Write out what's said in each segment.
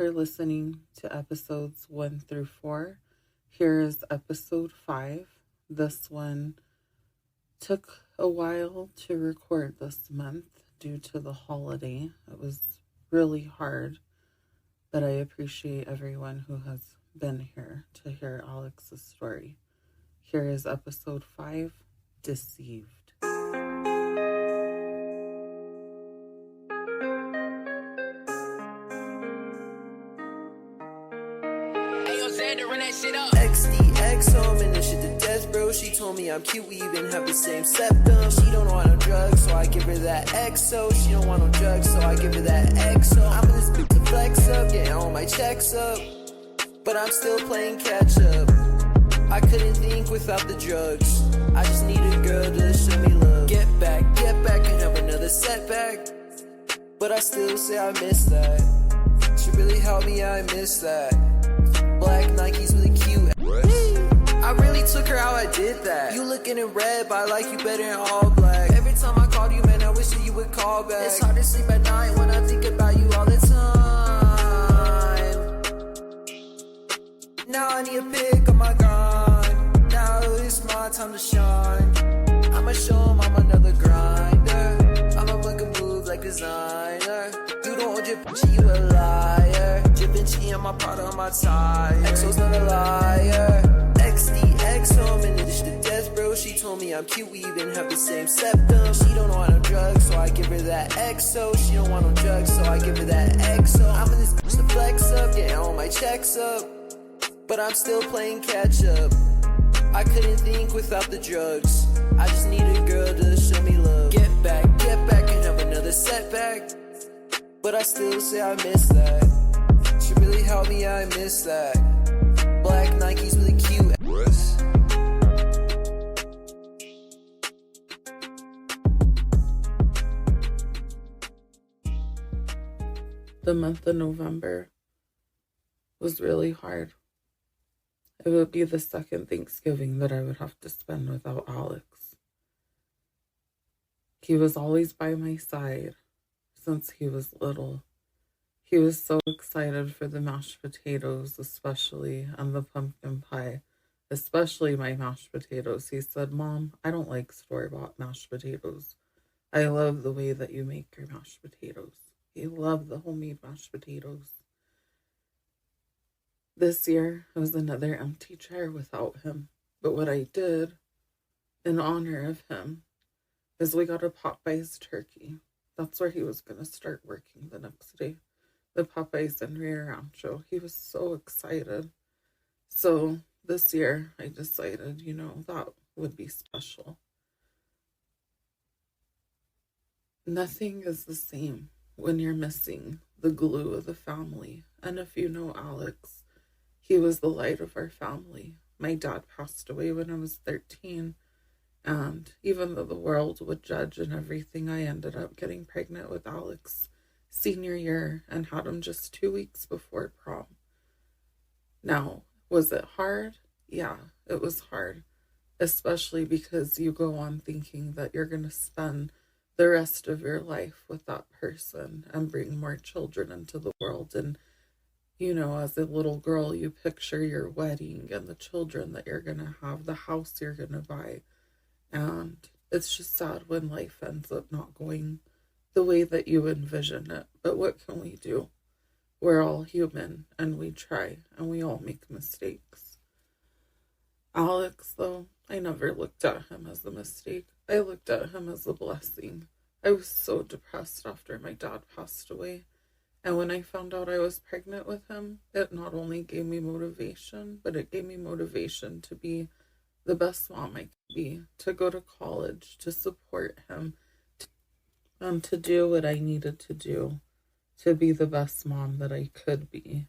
for listening to episodes 1 through 4. Here is episode 5. This one took a while to record this month due to the holiday. It was really hard, but I appreciate everyone who has been here to hear Alex's story. Here is episode 5, Deceived. XDX, I'm in this shit to death, bro. She told me I'm cute, we even have the same septum. She don't want no drugs, so I give her that XO. She don't want no drugs, so I give her that XO. I'm in this bitch to flex up, getting all my checks up, but I'm still playing catch up. I couldn't think without the drugs. I just need a girl to show me love. Get back, and have another setback, but I still say I miss that. She really helped me, I miss that. Black Nikes really cute. I really took her out, I did that. You looking in red, but I like you better in all black. Every time I called you, man, I wish that you would call back. It's hard to sleep at night when I think about you all the time. Now I need a pick on my grind. Now it's my time to shine. I'ma show 'em I'm another grinder. I'ma make a move like designer. You don't hold your bitch, you a liar. Givenchy on my Prada on my tie. XO's not a liar. XDX, I'm in this to death, bro. She told me I'm cute, we even have the same septum. She don't want no drugs, so I give her that XO. She don't want no drugs, so I give her that XO. I'm in this bitch to flex up, getting all my checks up, but I'm still playing catch up. I couldn't think without the drugs. I just need a girl to show me love. Get back, and have another setback, but I still say I miss that. She really helped me, I miss that. Black Nikes really cute. The month of November was really hard. It would be the second Thanksgiving that I would have to spend without Alex. He was always by my side since he was little. He was so excited for the mashed potatoes, especially, and the pumpkin pie, especially my mashed potatoes. He said, "Mom, I don't like store-bought mashed potatoes. I love the way that you make your mashed potatoes." He loved the homemade mashed potatoes. This year was another empty chair without him. But what I did in honor of him is we got a Popeyes turkey. That's where he was going to start working the next day. The Popeyes in Rio Rancho. He was so excited. So this year I decided, that would be special. Nothing is the same when you're missing the glue of the family. And if you know Alex, he was the light of our family. My dad passed away when I was 13. And even though the world would judge and everything, I ended up getting pregnant with Alex senior year and had him just 2 weeks before prom. Now, was it hard? Yeah, it was hard. Especially because you go on thinking that you're going to spend the rest of your life with that person and bring more children into the world. And as a little girl, you picture your wedding and the children that you're going to have, the house you're going to buy. And it's just sad when life ends up not going the way that you envision it. But what can we do? We're all human and we try and we all make mistakes. Alex, though, I never looked at him as a mistake. I looked at him as a blessing. I was so depressed after my dad passed away. And when I found out I was pregnant with him, it not only gave me motivation, but it gave me motivation to be the best mom I could be, to go to college, to support him, to do what I needed to do, to be the best mom that I could be.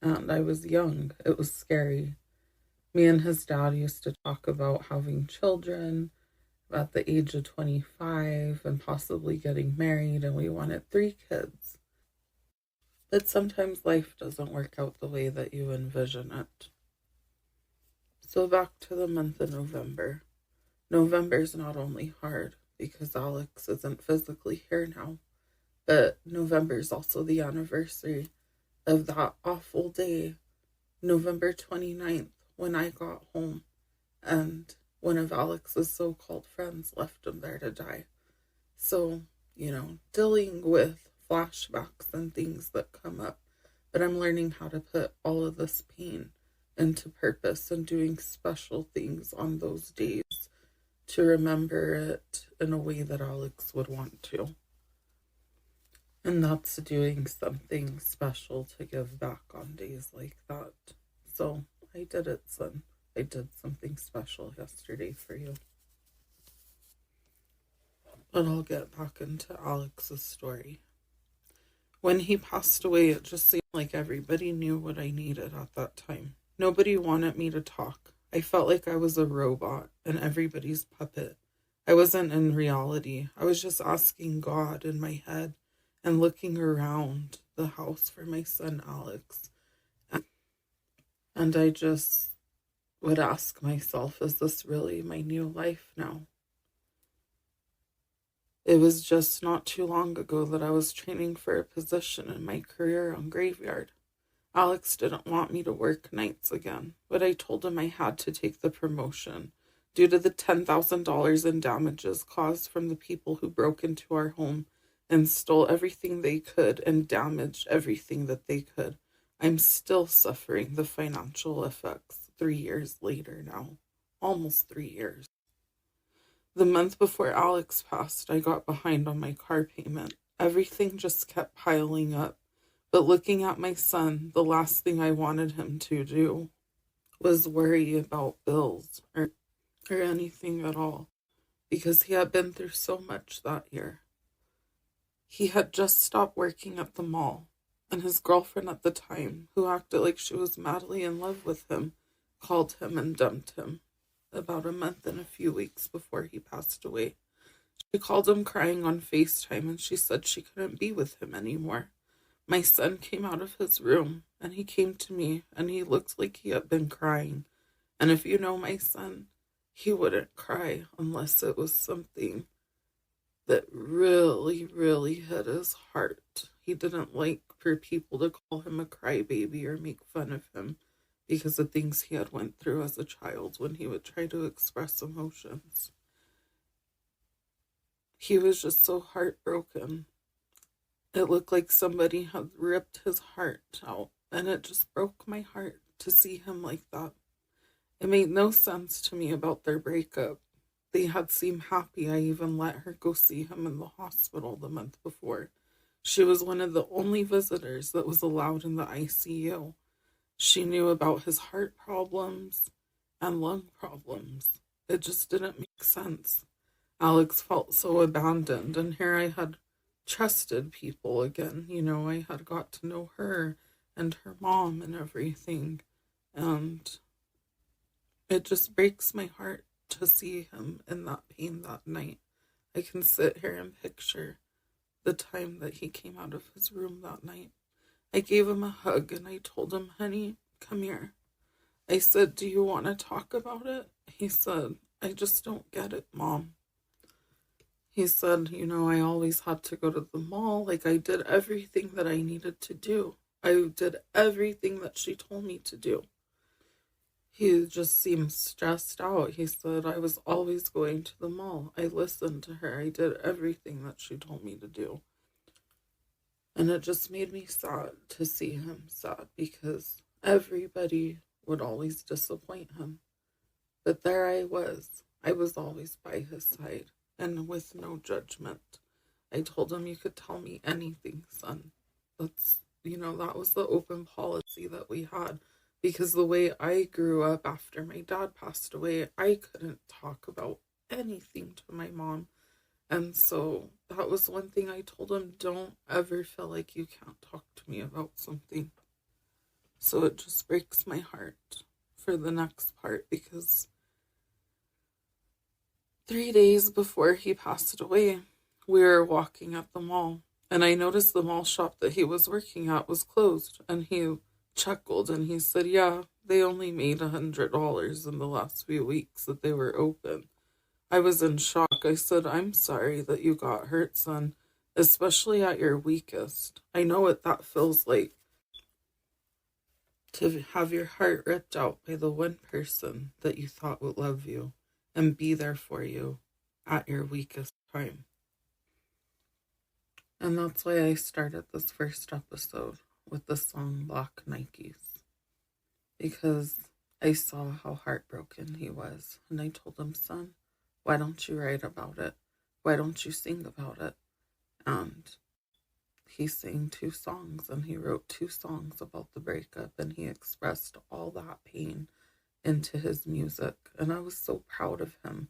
And I was young. It was scary. Me and his dad used to talk about having children at the age of 25 and possibly getting married, and we wanted 3 kids. But sometimes life doesn't work out the way that you envision it. So back to the month of November. November's not only hard because Alex isn't physically here now, but November's also the anniversary of that awful day, November 29th, when I got home and one of Alex's so called friends left him there to die. So, dealing with flashbacks and things that come up, but I'm learning how to put all of this pain into purpose and doing special things on those days to remember it in a way that Alex would want to. And that's doing something special to give back on days like that. So I did it, son. I did something special yesterday for you. But I'll get back into Alex's story. When he passed away, it just seemed like everybody knew what I needed at that time. Nobody wanted me to talk. I felt like I was a robot and everybody's puppet. I wasn't in reality. I was just asking God in my head and looking around the house for my son Alex. And I just would ask myself, is this really my new life now? It was just not too long ago that I was training for a position in my career on graveyard. Alex didn't want me to work nights again, but I told him I had to take the promotion due to the $10,000 in damages caused from the people who broke into our home and stole everything they could and damaged everything that they could. I'm still suffering the financial effects 3 years later now. Almost 3 years. The month before Alex passed, I got behind on my car payment. Everything just kept piling up. But looking at my son, the last thing I wanted him to do was worry about bills or anything at all, because he had been through so much that year. He had just stopped working at the mall, and his girlfriend at the time, who acted like she was madly in love with him, called him and dumped him about a month and a few weeks before he passed away. She called him crying on FaceTime, and she said she couldn't be with him anymore. My son came out of his room, and he came to me, and he looked like he had been crying. And if you know my son, he wouldn't cry unless it was something that really, really hit his heart. He didn't like for people to call him a crybaby or make fun of him because of things he had went through as a child when he would try to express emotions. He was just so heartbroken. It looked like somebody had ripped his heart out, and it just broke my heart to see him like that. It made no sense to me about their breakup. They had seemed happy. I even let her go see him in the hospital the month before. She was one of the only visitors that was allowed in the ICU. She knew about his heart problems and lung problems. It just didn't make sense. Alex felt so abandoned, and here I had trusted people again. I had got to know her and her mom and everything. And it just breaks my heart to see him in that pain that night. I can sit here and picture the time that he came out of his room that night. I gave him a hug and I told him, honey, come here. I said, do you want to talk about it? He said, I just don't get it, Mom. He said, I always had to go to the mall. Like, I did everything that I needed to do. I did everything that she told me to do. He just seemed stressed out. He said, I was always going to the mall. I listened to her. I did everything that she told me to do. And it just made me sad to see him sad because everybody would always disappoint him. But there I was always by his side and with no judgment. I told him, you could tell me anything, son. That was the open policy that we had. Because the way I grew up after my dad passed away, I couldn't talk about anything to my mom. And so that was one thing I told him, don't ever feel like you can't talk to me about something. So it just breaks my heart for the next part because 3 days before he passed away, we were walking at the mall. And I noticed the mall shop that he was working at was closed. And he chuckled and he said, yeah, they only made $100 in the last few weeks that they were open. I was in shock. I said, I'm sorry that you got hurt, son, especially at your weakest. I know what that feels like. to have your heart ripped out by the one person that you thought would love you and be there for you at your weakest time. And that's why I started this first episode with the song Black Nikes, because I saw how heartbroken he was. And I told him, son, why don't you write about it? Why don't you sing about it? And he sang 2 songs, and he wrote 2 songs about the breakup, and he expressed all that pain into his music. And I was so proud of him.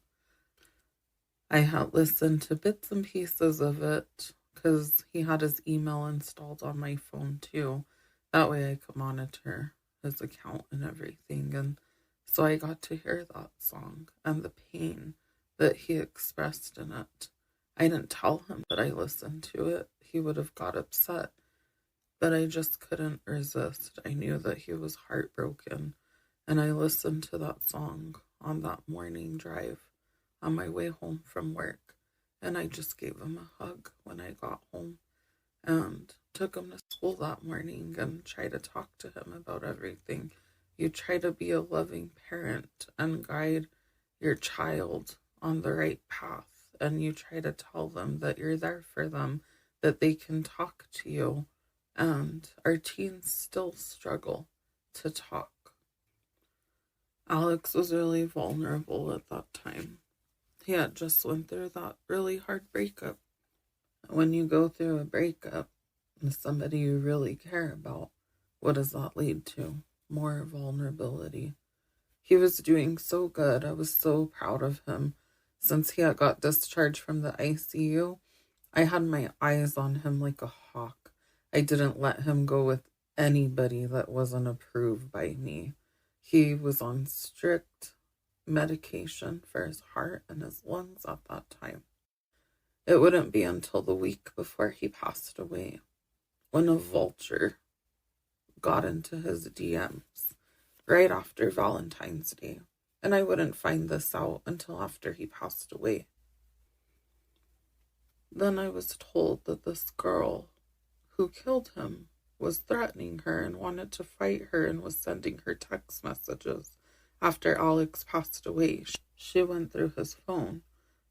I had listened to bits and pieces of it because he had his email installed on my phone too. That way I could monitor his account and everything. And so I got to hear that song and the pain that he expressed in it. I didn't tell him that I listened to it. He would have got upset. But I just couldn't resist. I knew that he was heartbroken. And I listened to that song on that morning drive on my way home from work. And I just gave him a hug when I got home and took him to school that morning and tried to talk to him about everything. You try to be a loving parent and guide your child on the right path. And you try to tell them that you're there for them, that they can talk to you. And our teens still struggle to talk. Alex was really vulnerable at that time. He had just went through that really hard breakup. When you go through a breakup with somebody you really care about, what does that lead to? More vulnerability. He was doing so good. I was so proud of him. Since he had got discharged from the ICU, I had my eyes on him like a hawk. I didn't let him go with anybody that wasn't approved by me. He was on strict medication for his heart and his lungs at that time. It wouldn't be until the week before he passed away when a vulture got into his DMs right after Valentine's Day. And I wouldn't find this out until after he passed away. Then I was told that this girl who killed him was threatening her and wanted to fight her and was sending her text messages. After Alex passed away, she went through his phone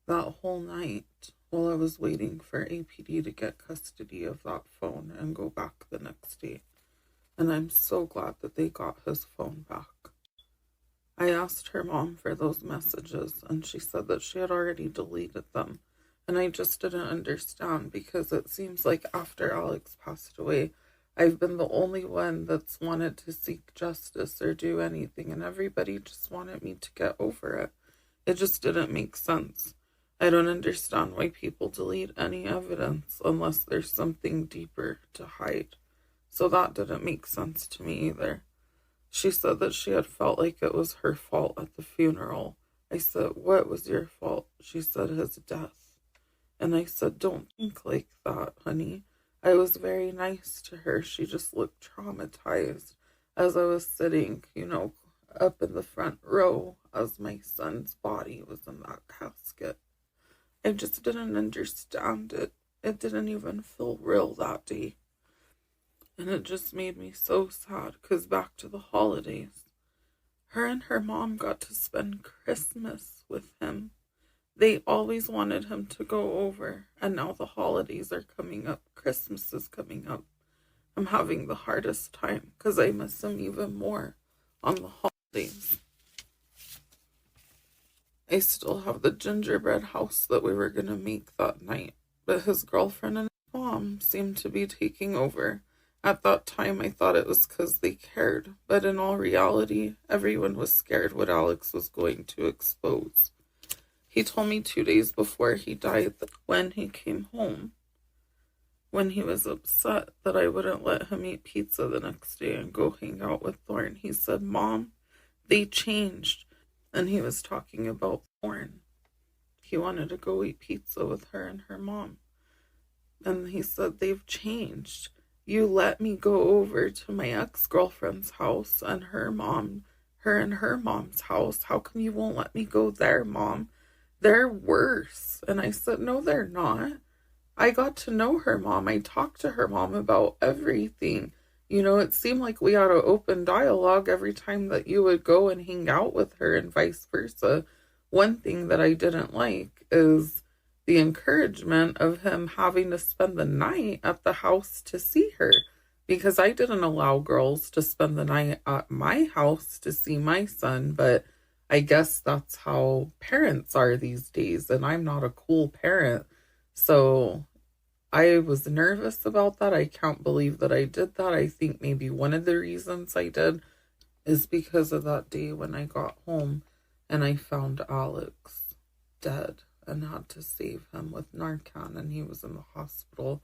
that whole night while I was waiting for APD to get custody of that phone and go back the next day. And I'm so glad that they got his phone back. I asked her mom for those messages, and she said that she had already deleted them. And I just didn't understand, because it seems like after Alex passed away, I've been the only one that's wanted to seek justice or do anything, and everybody just wanted me to get over it. It just didn't make sense. I don't understand why people delete any evidence unless there's something deeper to hide. So that didn't make sense to me either. She said that she had felt like it was her fault at the funeral. I said, what was your fault? She said, his death. And I said, don't think like that, honey. I was very nice to her. She just looked traumatized as I was sitting, up in the front row as my son's body was in that casket. I just didn't understand it. It didn't even feel real that day. And it just made me so sad, because back to the holidays, her and her mom got to spend Christmas with him. They always wanted him to go over, and now the holidays are coming up. Christmas is coming up. I'm having the hardest time because I miss him even more on the holidays. I still have the gingerbread house that we were going to make that night, but his girlfriend and his mom seemed to be taking over. At that time, I thought it was because they cared, but in all reality, everyone was scared what Alex was going to expose. He told me 2 days before he died that when he came home, when he was upset that I wouldn't let him eat pizza the next day and go hang out with Thorne, he said, Mom, they changed. And he was talking about Thorne. He wanted to go eat pizza with her and her mom. And he said, they've changed. You let me go over to my ex-girlfriend's house and her and her mom's house. How come you won't let me go there, Mom? They're worse. And I said, no, they're not. I got to know her mom. I talked to her mom about everything. It seemed like we had an open dialogue every time that you would go and hang out with her and vice versa. One thing that I didn't like is the encouragement of him having to spend the night at the house to see her, because I didn't allow girls to spend the night at my house to see my son, but I guess that's how parents are these days, and I'm not a cool parent. So I was nervous about that. I can't believe that I did that. I think maybe one of the reasons I did is because of that day when I got home and I found Alex dead and had to save him with Narcan, and he was in the hospital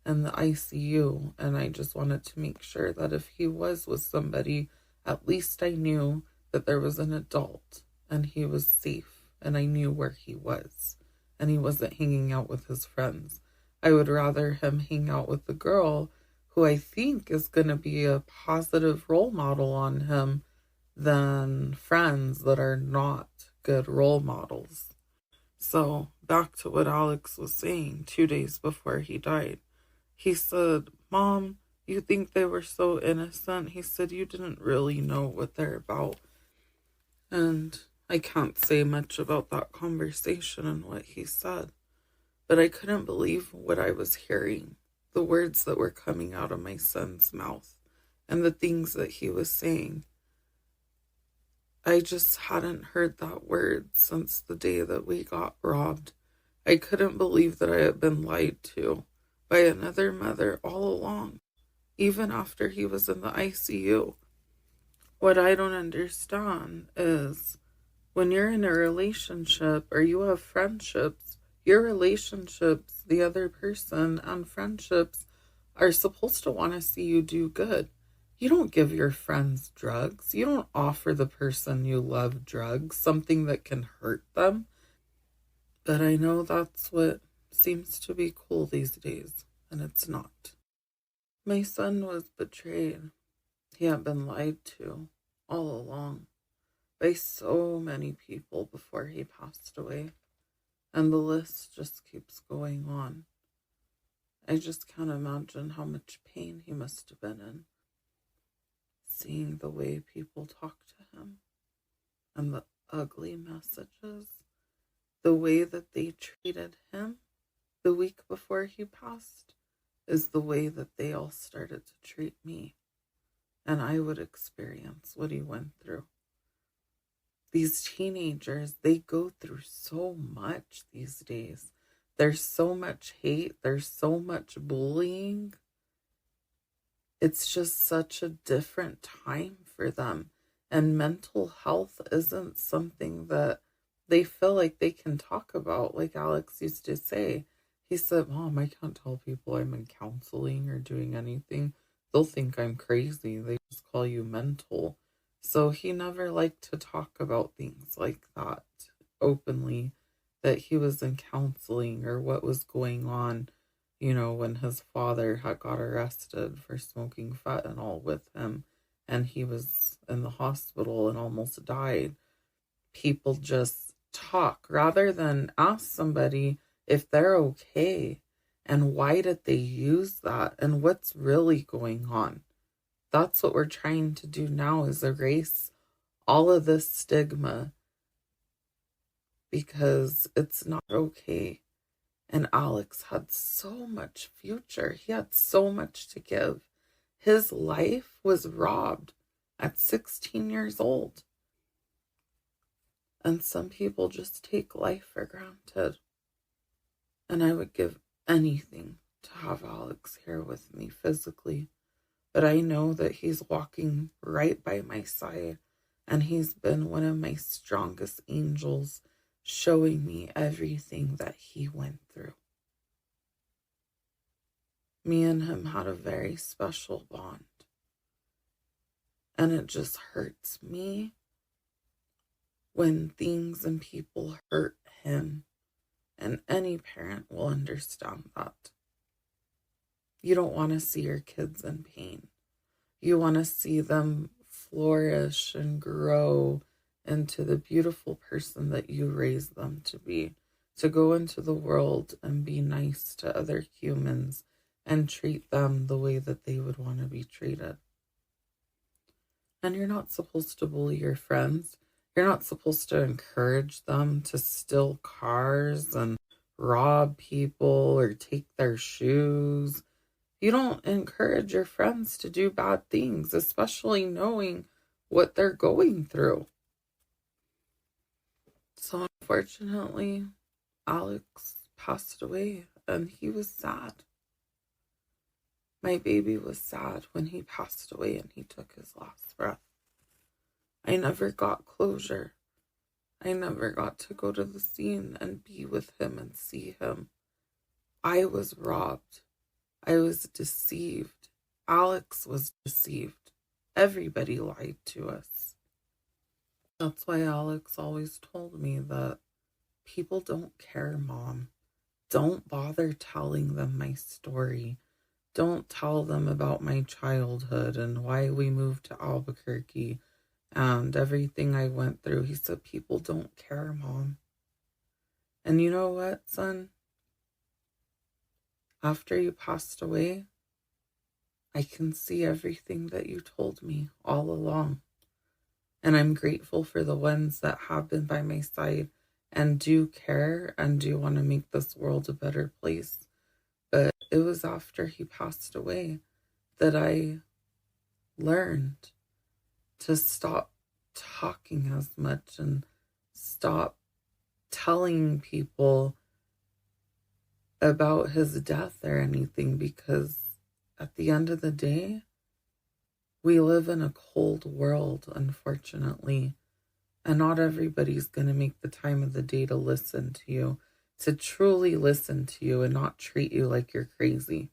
and the ICU. And I just wanted to make sure that if he was with somebody, at least I knew that there was an adult and he was safe and I knew where he was and he wasn't hanging out with his friends. I would rather him hang out with the girl who I think is going to be a positive role model on him than friends that are not good role models. So, back to what Alex was saying 2 days before he died. He said, "Mom, you think they were so innocent?" He said, "You didn't really know what they're about." And I can't say much about that conversation and what he said, but I couldn't believe what I was hearing, the words that were coming out of my son's mouth and the things that he was saying. I just hadn't heard that word since the day that we got robbed. I couldn't believe that I had been lied to by another mother all along, even after he was in the ICU. What I don't understand is when you're in a relationship or you have friendships, your relationships, the other person, and friendships are supposed to want to see you do good. You don't give your friends drugs. You don't offer the person you love drugs, something that can hurt them. But I know that's what seems to be cool these days, and it's not. My son was betrayed. He had been lied to all along by so many people before he passed away. And the list just keeps going on. I just can't imagine how much pain he must have been in, seeing the way people talk to him and the ugly messages, the way that they treated him the week before he passed is the way that they all started to treat me. And I would experience what he went through. These teenagers, they go through so much these days. There's so much hate. There's so much bullying. It's just such a different time for them. And mental health isn't something that they feel like they can talk about. Like Alex used to say, he said, "Mom, I can't tell people I'm in counseling or doing anything. They'll think I'm crazy. They just call you mental." So he never liked to talk about things like that openly, that he was in counseling or what was going on, when his father had got arrested for smoking fentanyl with him and he was in the hospital and almost died. People just talk rather than ask somebody if they're okay and why did they use that and what's really going on. That's what we're trying to do now, is erase all of this stigma, because it's not okay. And Alex had so much future. He had so much to give. His life was robbed at 16 years old. And some people just take life for granted. And I would give anything to have Alex here with me physically. But I know that he's walking right by my side, and he's been one of my strongest angels, showing me everything that he went through. Me and him had a very special bond. And it just hurts me when things and people hurt him. And any parent will understand that. You don't want to see your kids in pain. You want to see them flourish and grow into the beautiful person that you raised them to be, to go into the world and be nice to other humans, and treat them the way that they would want to be treated. And you're not supposed to bully your friends. You're not supposed to encourage them to steal cars and rob people or take their shoes. You don't encourage your friends to do bad things, especially knowing what they're going through. So unfortunately, Alex passed away and he was sad. My baby was sad when he passed away and he took his last breath. I never got closure. I never got to go to the scene and be with him and see him. I was robbed. I was deceived. Alex was deceived. Everybody lied to us. That's why Alex always told me that people don't care, Mom. Don't bother telling them my story. Don't tell them about my childhood and why we moved to Albuquerque and everything I went through. He said, people don't care, Mom. And you know what, son? After you passed away, I can see everything that you told me all along. And I'm grateful for the ones that have been by my side and do care and do want to make this world a better place. But it was after he passed away that I learned to stop talking as much and stop telling people about his death or anything, because at the end of the day, we live in a cold world, unfortunately, and not everybody's going to make the time of the day to listen to you, to truly listen to you and not treat you like you're crazy.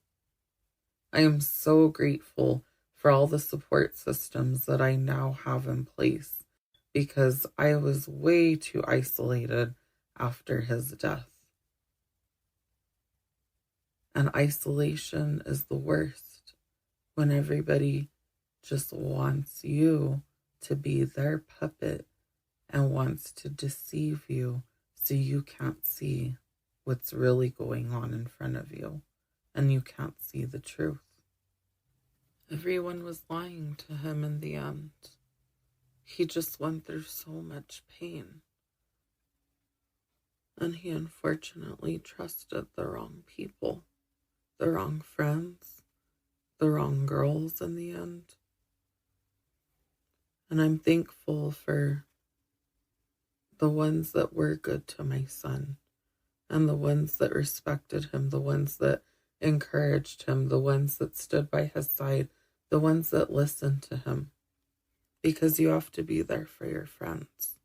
I am so grateful for all the support systems that I now have in place, because I was way too isolated after his death. And isolation is the worst, when everybody just wants you to be their puppet and wants to deceive you so you can't see what's really going on in front of you and you can't see the truth. Everyone was lying to him in the end. He just went through so much pain. And he unfortunately trusted the wrong people, the wrong friends, the wrong girls in the end. And I'm thankful for the ones that were good to my son, and the ones that respected him, the ones that encouraged him, the ones that stood by his side, the ones that listened to him, because you have to be there for your friends.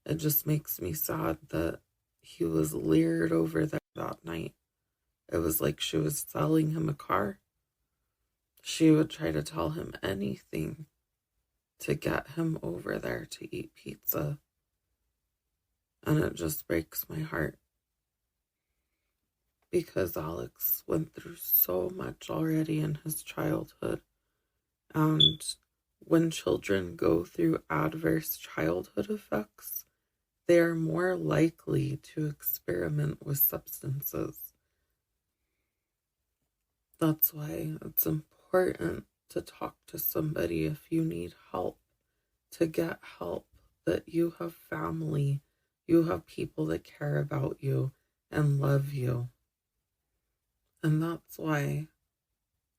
It just makes me sad that he was leered over there that night. It was like she was selling him a car. She would try to tell him anything to get him over there to eat pizza. And it just breaks my heart, because Alex went through so much already in his childhood. And when children go through adverse childhood effects, they are more likely to experiment with substances. That's why it's important to talk to somebody if you need help, to get help, that you have family, you have people that care about you and love you. And that's why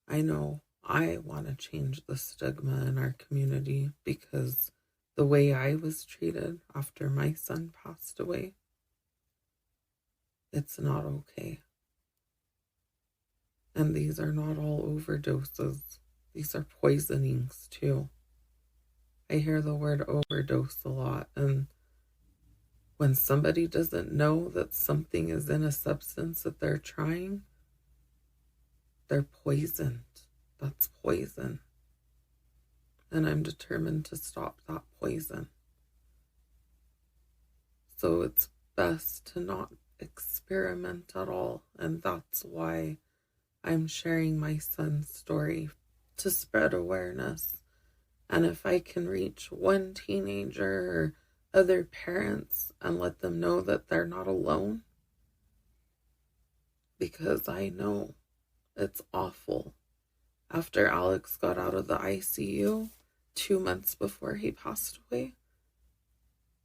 I know I want to change the stigma in our community, because the way I was treated after my son passed away, it's not okay. And these are not all overdoses. These are poisonings too. I hear the word overdose a lot, and when somebody doesn't know that something is in a substance that they're trying, they're poisoned. That's poison. And I'm determined to stop that poison. So it's best to not experiment at all. And that's why I'm sharing my son's story, to spread awareness. And if I can reach one teenager or other parents and let them know that they're not alone, because I know It's awful. After Alex got out of the ICU 2 months before he passed away,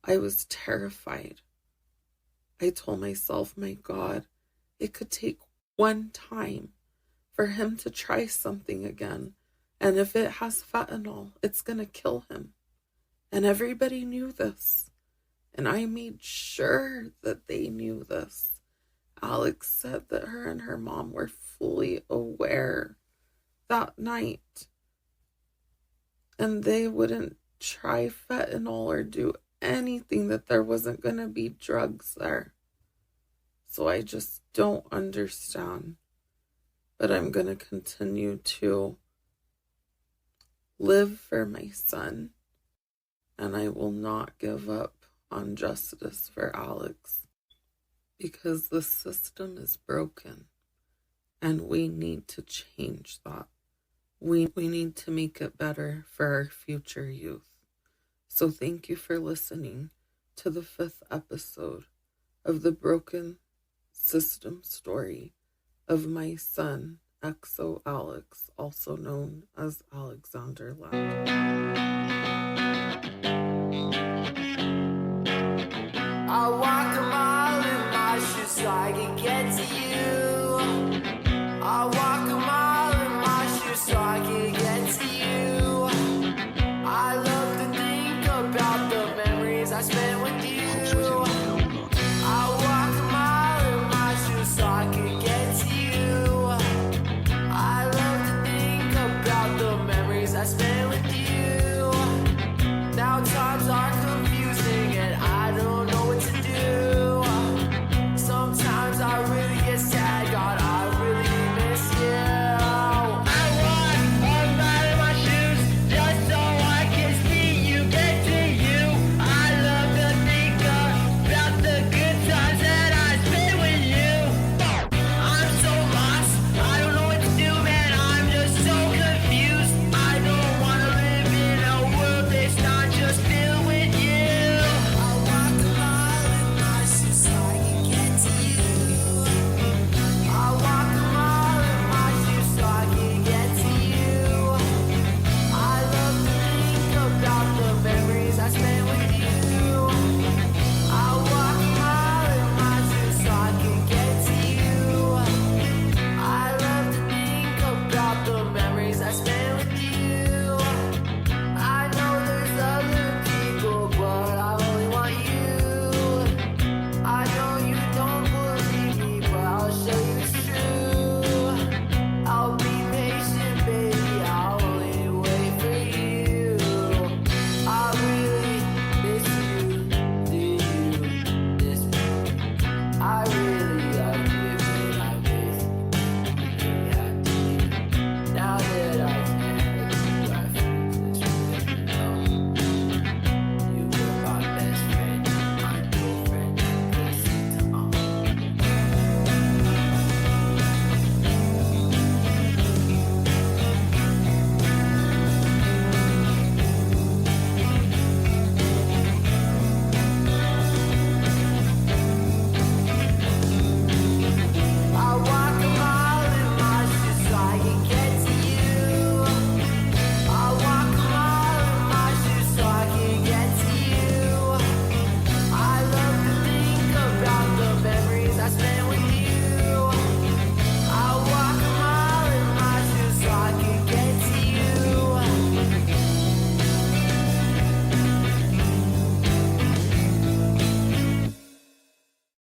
I was terrified. I told myself, my God, it could take one time for him to try something again. And if it has fentanyl, it's going to kill him. And everybody knew this. And I made sure that they knew this. Alex said that her and her mom were fully aware that night. And they wouldn't try fentanyl or do anything that there wasn't going to be drugs there. So I just don't understand. But I'm going to continue to live for my son. And I will not give up on justice for Alex. Because the system is broken. And we need to change that. We need to make it better for our future youth. So thank you for listening to the 5th episode of the broken system story of my son, XO Alex, also known as Alexander Ladd.